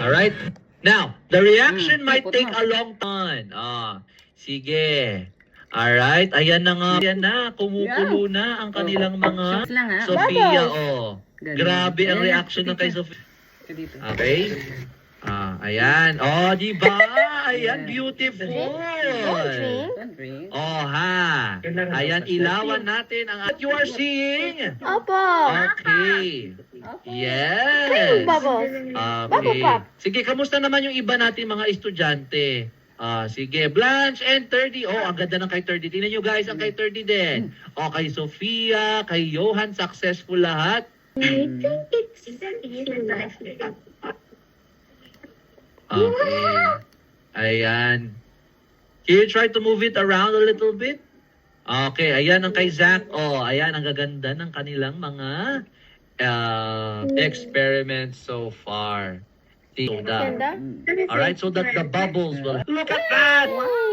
Alright? Now, the reaction might take a long time. Sige. Alright, ayan na nga. Ayan na, kumukulo na ang kanilang mga Sofia. Grabe ang reaction ng kay Sofia. Okay? Ayan. Di ba? Ayan, beautiful. Ha. Ayan, ilawan natin ang at you are seeing. Opo. Okay. Yes. Okay. Sige, kamusta naman yung iba natin mga estudyante? Sige, Blanche and 30. Ang ganda ng kay 30. Tingnan nyo guys, ang kay 30 din. Kay Sofia, kay Johan, successful lahat. I think it's Okay. Ayan. Can you try to move it around a little bit? Okay, ayan ang kay Zach. Ayan, ang gaganda ng kanilang mga experiments so far. Soda. Alright, so that the bubbles will... Look at that!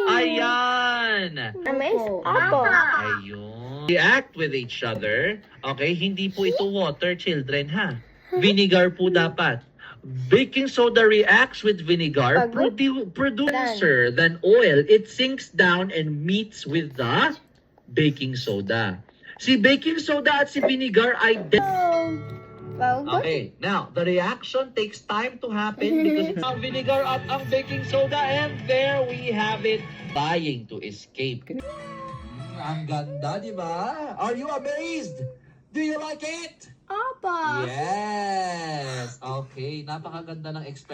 Ayan! Opo. Ayun. React with each other. Okay, hindi po ito water, children, ha? Vinegar po dapat. Baking soda reacts with vinegar, producer than oil. It sinks down and meets with the baking soda. Si baking soda at si vinegar ay Okay, now, the reaction takes time to happen because it's ang vinegar at ang baking soda and there we have it, dying to escape. Ang ganda, di ba? Are you amazed? Do you like it? Opo. Yes! Okay, napakaganda ng experiment.